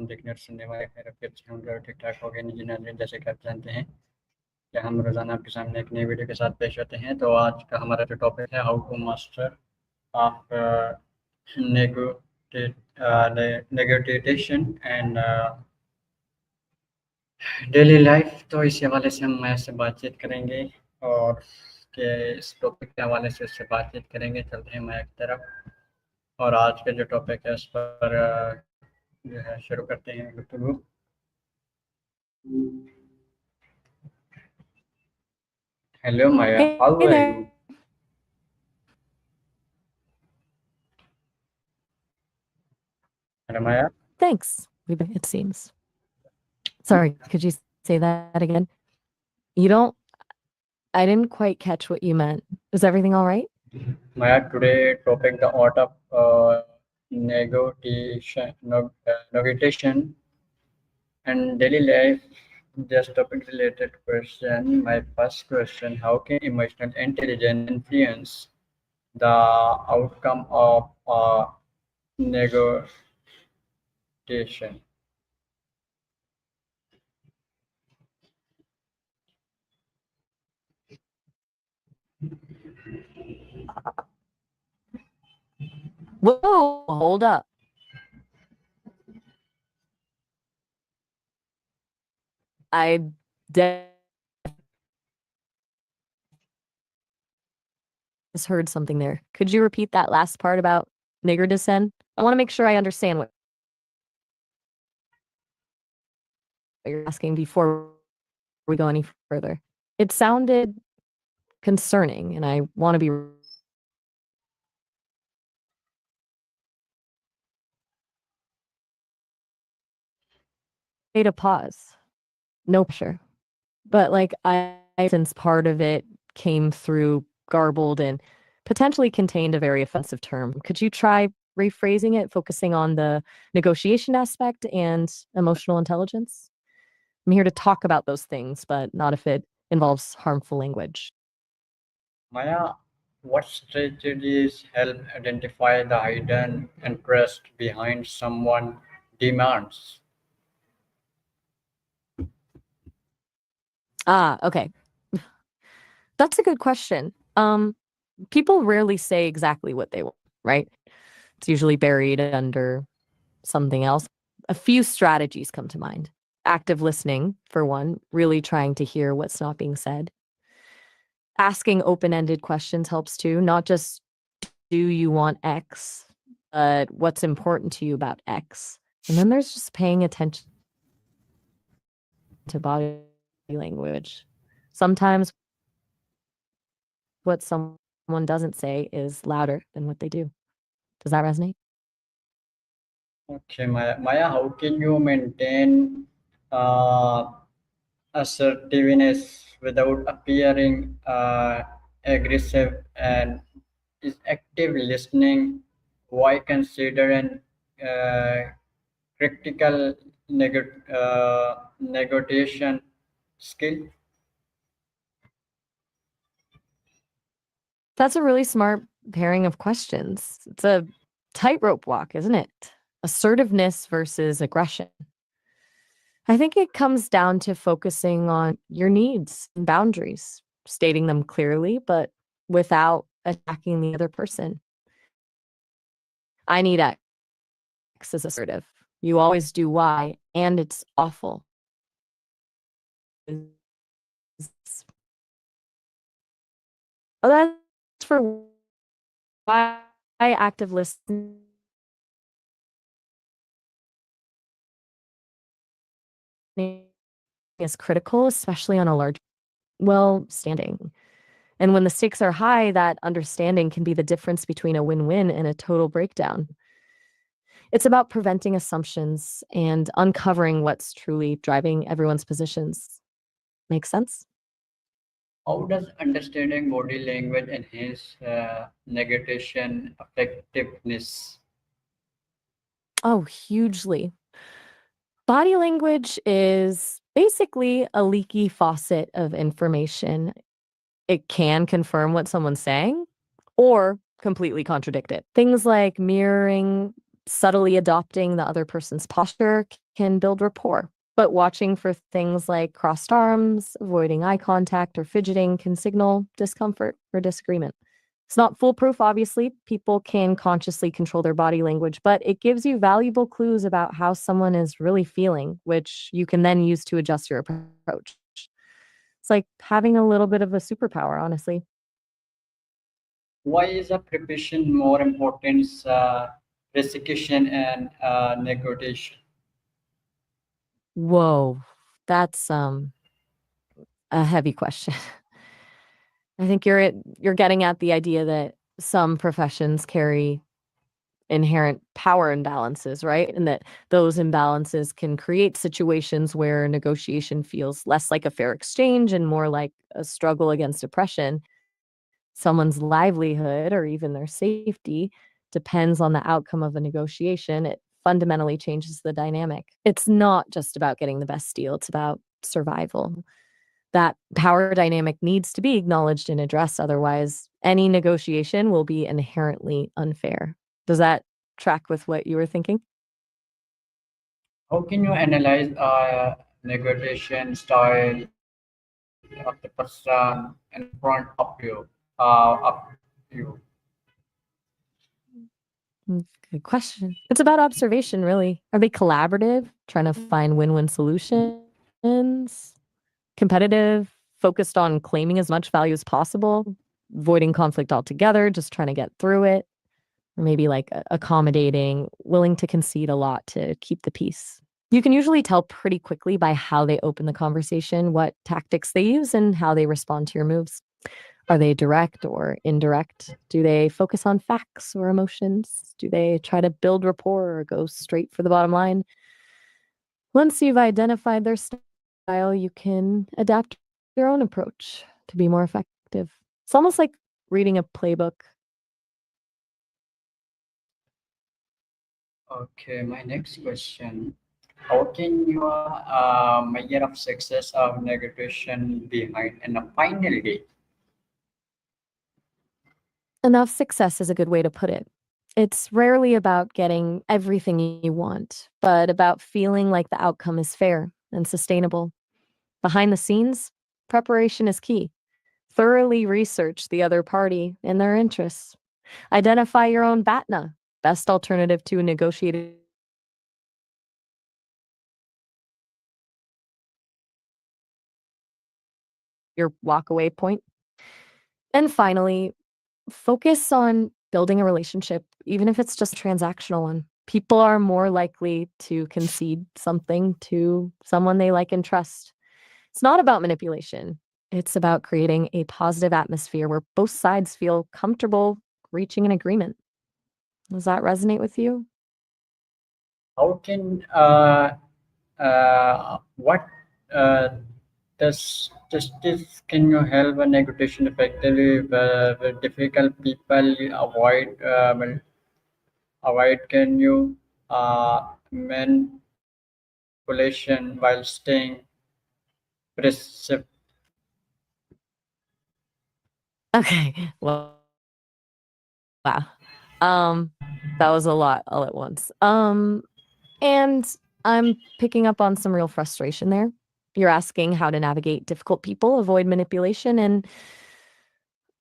तमाम देखने और सुनने वाले खैरियत से होंगे और ठीक-ठाक होंगे। जी नाज़रीन, जैसे कि आप जानते हैं कि हम रोज़ाना आपके सामने एक नई वीडियो के साथ पेश होते हैं। तो आज का हमारा जो टॉपिक है, how to master of negotiate negotiation and daily life. तो इस हवाले से हम मैं से बातचीत करेंगे और के इस टॉपिक के हवाले से उससे बातचीत करेंगे। चलते हैं मैं की तरफ और आज का जो टॉपिक है उस पर जो है शुरू करते हैं गुफ्तगू। Hello Maya, how Hey are there. You? Hello Maya. Thanks. It seems. Sorry, could you say that again? You don't I didn't quite catch what you meant. Is everything all right? Maya, today topic the art of negotiation and daily life. Just topic related question. My first question: how can emotional intelligence influence the outcome of negotiation? Whoa, hold up. I de- just heard something there. Could you repeat that last part about nigger descent? I want to make sure I understand what you're asking before we go any further. It sounded concerning, and I want to be to pause. No pressure. But like since part of it came through garbled and potentially contained a very offensive term. Could you try rephrasing it, focusing on the negotiation aspect and emotional intelligence? I'm here to talk about those things, but not if it involves harmful language. Maya, what strategies help identify the hidden interest behind someone demands? Ah, okay. That's a good question. People rarely say exactly what they want, right? It's usually buried under something else. A few strategies come to mind. Active listening, for one, really trying to hear what's not being said. Asking open ended questions helps too, not just do you want X, but what's important to you about X. And then there's just paying attention to body language. Sometimes what someone doesn't say is louder than what they do. Does that resonate? Okay, Maya, how can you maintain uh, assertiveness without appearing aggressive, and is active listening why consider an critical negotiation skill? That's a really smart pairing of questions. It's a tightrope walk, isn't it? Assertiveness versus aggression. I think it comes down to focusing on your needs and boundaries, stating them clearly, but without attacking the other person. I need X is assertive. You always do Y, and it's awful. Oh, that's for why active listening is critical, especially on a large, well, standing. And when the stakes are high, that understanding can be the difference between a win-win and a total breakdown. It's about preventing assumptions and uncovering what's truly driving everyone's positions. Make sense? How does understanding body language enhance negotiation effectiveness? Oh, hugely. Body language is basically a leaky faucet of information. It can confirm what someone's saying or completely contradict it. Things like mirroring, subtly adopting the other person's posture can build rapport, but watching for things like crossed arms, avoiding eye contact, or fidgeting can signal discomfort or disagreement. It's not foolproof, obviously. People can consciously control their body language, but it gives you valuable clues about how someone is really feeling, which you can then use to adjust your approach. It's like having a little bit of a superpower, honestly. Why is a preparation more important, recitation and negotiation? Whoa, that's a heavy question. I think you're getting at the idea that some professions carry inherent power imbalances, right? And that those imbalances can create situations where negotiation feels less like a fair exchange and more like a struggle against oppression. Someone's livelihood or even their safety depends on the outcome of a negotiation. It fundamentally changes the dynamic. It's not just about getting the best deal, it's about survival. That power dynamic needs to be acknowledged and addressed. Otherwise, any negotiation will be inherently unfair. Does that track with what you were thinking? How can you analyze a negotiation style of the person in front of you? Up you. Good question. It's about observation, really. Are they collaborative, trying to find win win solutions? Competitive, focused on claiming as much value as possible, avoiding conflict altogether, just trying to get through it? Or maybe like accommodating, willing to concede a lot to keep the peace. You can usually tell pretty quickly by how they open the conversation, what tactics they use, and how they respond to your moves. Are they direct or indirect? Do they focus on facts or emotions? Do they try to build rapport or go straight for the bottom line? Once you've identified their style, you can adapt your own approach to be more effective. It's almost like reading a playbook. Okay, my next question. How can you measure of success of negotiation behind in a final day? Enough success is a good way to put it. It's rarely about getting everything you want, but about feeling like the outcome is fair and sustainable. Behind the scenes, preparation is key. Thoroughly research the other party and their interests. Identify your own BATNA, best alternative to a negotiated your walkaway point. And finally, focus on building a relationship, even if it's just a transactional one. People are more likely to concede something to someone they like and trust. It's not about manipulation. It's about creating a positive atmosphere where both sides feel comfortable reaching an agreement. Does that resonate with you? How can what uh, does justice can you help a negotiation effectively with difficult people avoid can you manipulation while staying perceptive? Okay. Well, wow. Um, that was a lot all at once. And I'm picking up on some real frustration there. You're asking how to navigate difficult people, avoid manipulation, and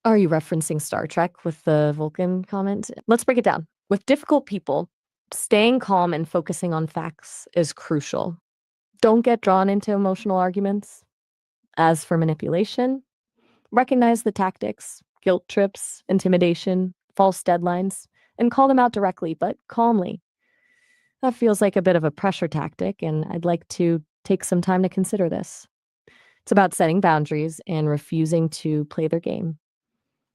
are you referencing Star Trek with the Vulcan comment? Let's break it down. With difficult people, staying calm and focusing on facts is crucial. Don't get drawn into emotional arguments. As for manipulation, recognize the tactics, guilt trips, intimidation, false deadlines, and call them out directly but calmly. That feels like a bit of a pressure tactic, and I'd like to take some time to consider this. It's about setting boundaries and refusing to play their game.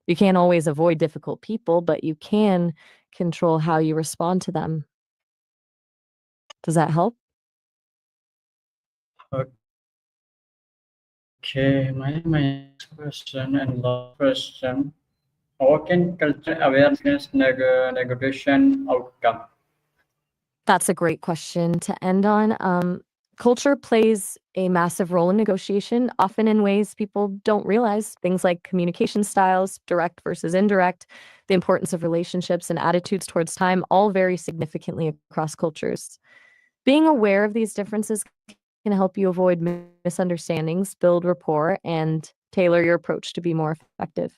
You can't always avoid difficult people, but you can control how you respond to them. Does that help? Okay, my next question and last question. How can culture awareness negotiation outcome? That's a great question to end on. Culture plays a massive role in negotiation, often in ways people don't realize. Things like communication styles, direct versus indirect, the importance of relationships, and attitudes towards time all vary significantly across cultures. Being aware of these differences can help you avoid misunderstandings, build rapport, and tailor your approach to be more effective.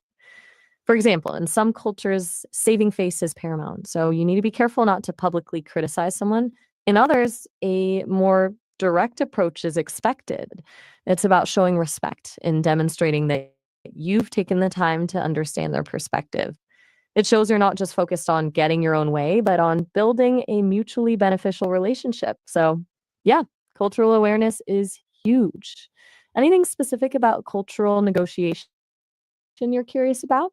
For example, in some cultures, saving face is paramount, so you need to be careful not to publicly criticize someone. In others, a more direct approach is expected. It's about showing respect and demonstrating that you've taken the time to understand their perspective. It shows you're not just focused on getting your own way, but on building a mutually beneficial relationship. So, yeah, cultural awareness is huge. Anything specific about cultural negotiation you're curious about?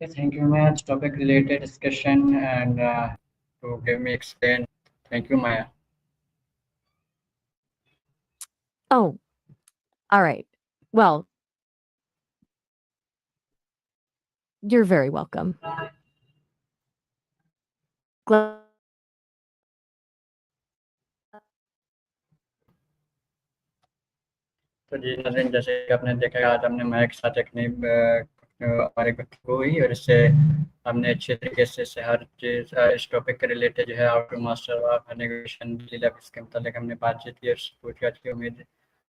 Okay, thank you, Maya. It's topic related discussion and to give me explain. Thank you, Maya. Oh, all right. Well, you're very welcome. Glad तो जी नाज़रीन, जैसे कि आपने देखा आज हमने मया के साथ एक नई हमारी गुफ्तगू हुई और इससे हमने अच्छे तरीके से हर चीज़ इस टॉपिक के रिलेटेड जो है how to master of negotiation levels के मतलब हमने बातचीत की और पूछताछ की। उम्मीद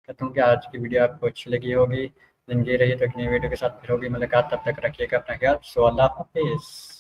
करता हूँ कि आज की वीडियो आपको अच्छी लगी होगी। जिंदगी रही तो एक नई वीडियो के साथ फिर होगी मुलाकात। तब तक रखिएगा अपना ख्याल। सो अल्लाह हाफिज़।